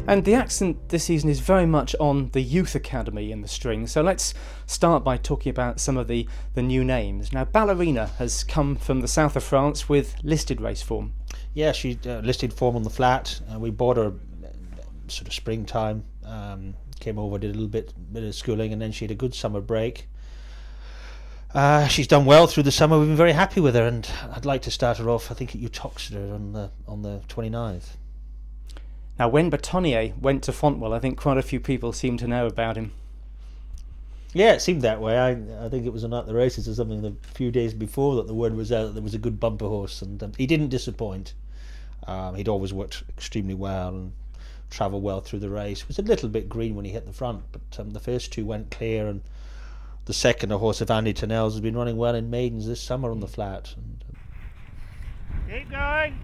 And the accent this season is very much on the Youth Academy in the string, so let's start by talking about some of the new names. Now, Ballerina has come from the south of France with listed race form. Yeah, she listed form on the flat. We bought her sort of springtime, came over, did a little bit of schooling, and then she had a good summer break. She's done well through the summer. We've been very happy with her, and I'd like to start her off, I think, at Utoxeter on the 29th. Now, when Batonnier went to Fontwell, I think quite a few people seem to know about him. Yeah, it seemed that way. I think it was on At the Races or something a few days before that the word was out that there was a good bumper horse, and he didn't disappoint. He'd always worked extremely well and travelled well through the race. It was a little bit green when he hit the front, but the first two went clear, and the second, a horse of Andy Turnell's, has been running well in maidens this summer on the flat. And, keep going!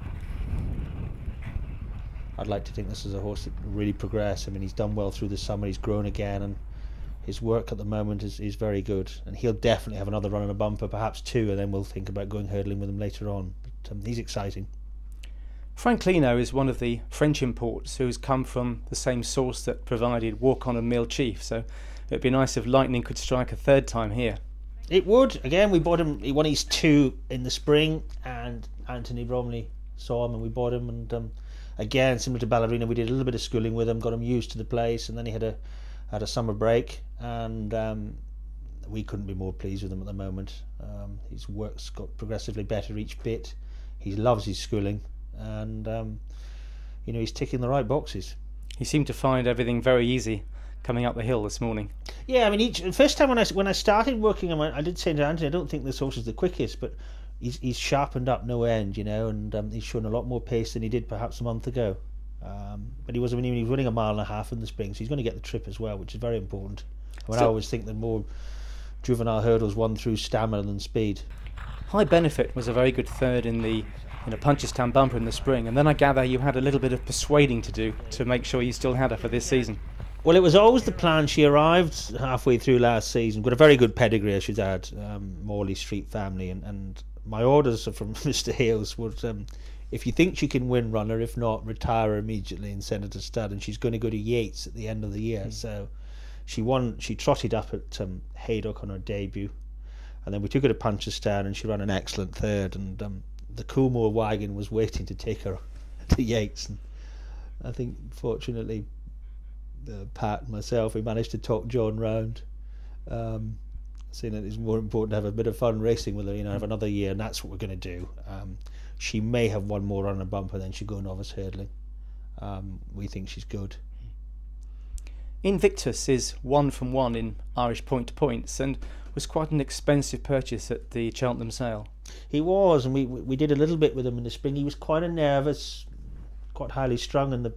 I'd like to think this is a horse that really progressed. I mean, he's done well through the summer, he's grown again, and his work at the moment is very good. And he'll definitely have another run in a bumper, perhaps two, and then we'll think about going hurdling with him later on. But he's exciting. Frank Lino is one of the French imports who's come from the same source that provided Walk On and Mill Chief, so it'd be nice if Lightning could strike a third time here. It would. Again, we bought him, he won his two in the spring, and Anthony Bromley saw him and we bought him, and again, similar to Ballerina, we did a little bit of schooling with him, got him used to the place, and then he had a summer break, and we couldn't be more pleased with him at the moment. His work's got progressively better each bit. He loves his schooling, and you know, he's ticking the right boxes. He seemed to find everything very easy coming up the hill this morning. Yeah, I mean, first time when I started working him, I did say to Anthony, I don't think this horse is the quickest, but he's sharpened up no end, you know, and he's shown a lot more pace than he did perhaps a month ago. But he was running a mile and a half in the spring, so he's going to get the trip as well, which is very important. I mean, I always think that more juvenile hurdles won through stamina than speed. High Benefit was a very good third in the Punchestown bumper in the spring, and then I gather you had a little bit of persuading to do to make sure you still had her for this season. Well, it was always the plan. She arrived halfway through last season, got a very good pedigree, I should add, Morley Street family, and my orders from Mr. Hales were, if you think she can win, run her. If not, retire her immediately and send her to stud. And she's going to go to Yates at the end of the year. So she trotted up at Haydock on her debut, and then we took her to Punchestown, and she ran an excellent third. And the Coolmore wagon was waiting to take her to Yates. And I think, fortunately, Pat and myself, we managed to talk John round. Saying that it's more important to have a bit of fun racing with her, you know, have another year, and that's what we're going to do. She may have one more run a bumper, then she'll go novice hurdling. We think she's good. Invictus is 1 from 1 in Irish point to points, and was quite an expensive purchase at the Cheltenham sale. He was, and we did a little bit with him in the spring. He was quite nervous, quite highly strung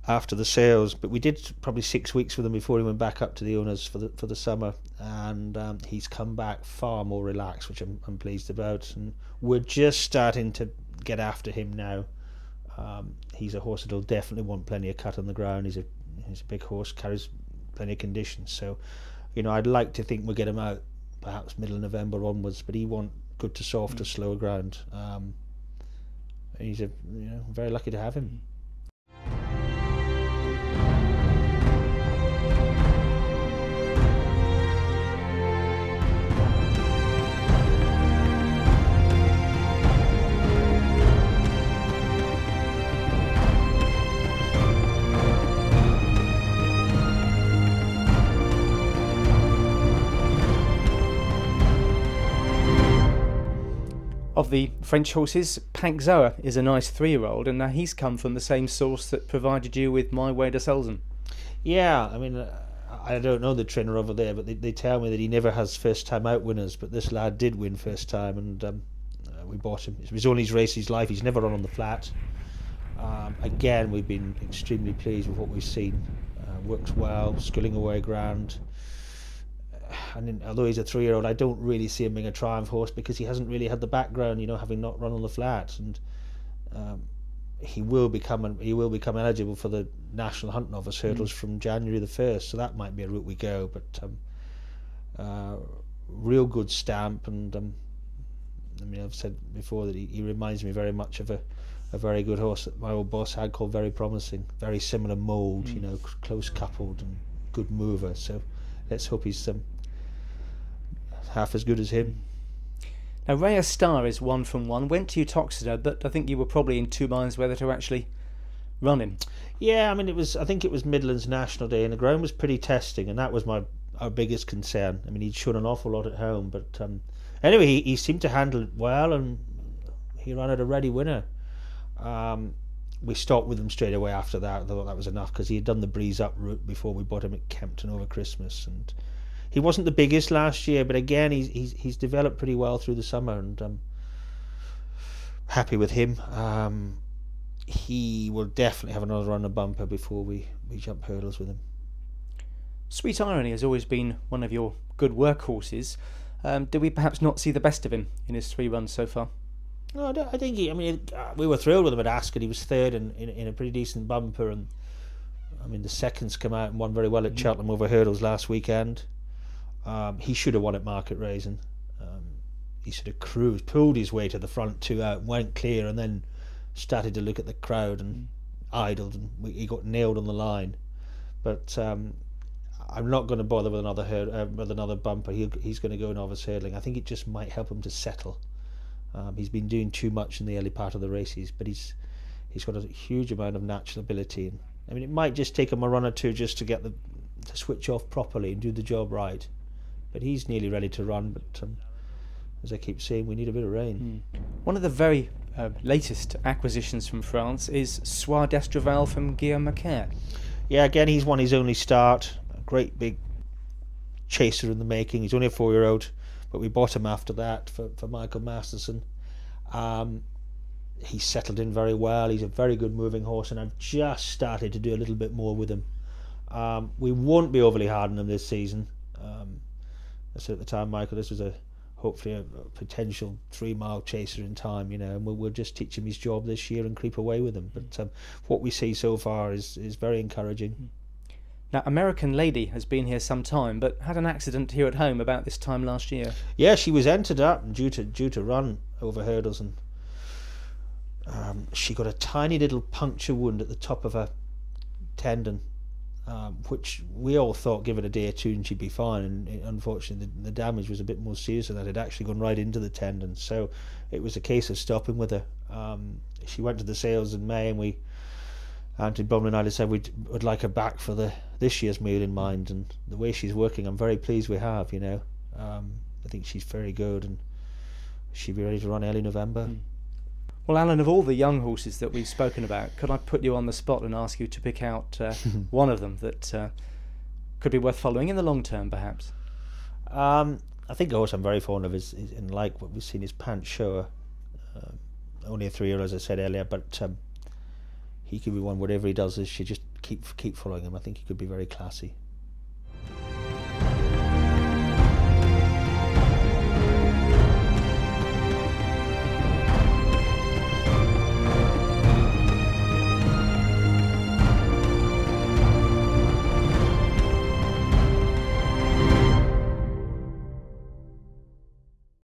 after the sales, but we did probably 6 weeks with him before he went back up to the owners for the summer, and he's come back far more relaxed, which I'm pleased about, and we're just starting to get after him now. He's a horse that'll definitely want plenty of cut on the ground. He's a big horse, carries plenty of conditions, so you know, I'd like to think we'll get him out perhaps middle of November onwards, but he want good to soft or slower ground. He's very lucky to have him. Of the French horses, Pankzoa is a nice 3-year-old, and now he's come from the same source that provided you with My Way to Selzen. Yeah, I mean, I don't know the trainer over there, but they tell me that he never has first-time out winners, but this lad did win first time, and we bought him. It was only his race of his life. He's never run on the flat. Again, we've been extremely pleased with what we've seen. Works well, schooling away ground. And although he's a 3-year-old, I don't really see him being a triumph horse because he hasn't really had the background, you know, having not run on the flat. And he will become eligible for the National Hunt Novice Hurdles from January the 1st, so that might be a route we go. But real good stamp, and I mean, I've said before that he reminds me very much of a very good horse that my old boss had called Very Promising. Very similar mould, you know, close coupled and good mover. So let's hope he's half as good as him. Now, RAYA Star is 1 from 1. Went to Uttoxeter, but I think you were probably in two minds whether to actually run him. Yeah, I mean, I think it was Midlands National Day, and the ground was pretty testing, and that was our biggest concern. I mean, he'd shown an awful lot at home, but anyway, he seemed to handle it well, and he ran at a ready winner. We stopped with him straight away after that. I thought that was enough, because he had done the Breeze Up route before we bought him at Kempton over Christmas, and he wasn't the biggest last year, but again, he's developed pretty well through the summer, and I'm happy with him. He will definitely have another run of bumper before we jump hurdles with him. Sweet Irony has always been one of your good workhorses. Do we perhaps not see the best of him in his 3 runs so far? No, I think we were thrilled with him at Ascot. He was third in a pretty decent bumper, and I mean the seconds come out and won very well at Cheltenham over hurdles last weekend. He should have won at Market Raisin. He sort of cruised, pulled his way to the front 2 out, went clear, and then started to look at the crowd and idled, and he got nailed on the line. But I'm not going to bother with another bumper. He's going to go novice hurdling. I think it just might help him to settle. He's been doing too much in the early part of the races, but he's got a huge amount of natural ability. And I mean, it might just take him a run or two just to get to switch off properly and do the job right. But he's nearly ready to run. But as I keep saying, we need a bit of rain. One of the very latest acquisitions from France is Soir d'Estravael from Guillaume Macaire. Yeah, again, he's won his only start. A great big chaser in the making. He's only a 4-year-old, but we bought him after that for Michael Masterson. He's settled in very well. He's a very good moving horse, and I've just started to do a little bit more with him. We won't be overly hard on him this season. I said at the time, Michael, this was hopefully a potential 3-mile chaser in time, you know, and we'll just teach him his job this year and creep away with him. But what we see so far is very encouraging. Now, American Lady has been here some time, but had an accident here at home about this time last year. Yeah, she was entered up and due to run over hurdles, and she got a tiny little puncture wound at the top of her tendon, which we all thought, give it a day or two and she'd be fine, and unfortunately the damage was a bit more serious than that. It had actually gone right into the tendon, so it was a case of stopping with her. She went to the sales in May, and Anthony Bromley and I said we'd like her back for this year's meal in mind, and the way she's working, I'm very pleased we have, you know. I think she's very good, and she'll be ready to run early November. Well, Alan, of all the young horses that we've spoken about, could I put you on the spot and ask you to pick out one of them that could be worth following in the long term, perhaps? I think a horse I'm very fond of is and like what we've seen is Pant Shower. Only a 3-year-old, as I said earlier, but he could be one. Whatever he does, is should just keep following him. I think he could be very classy.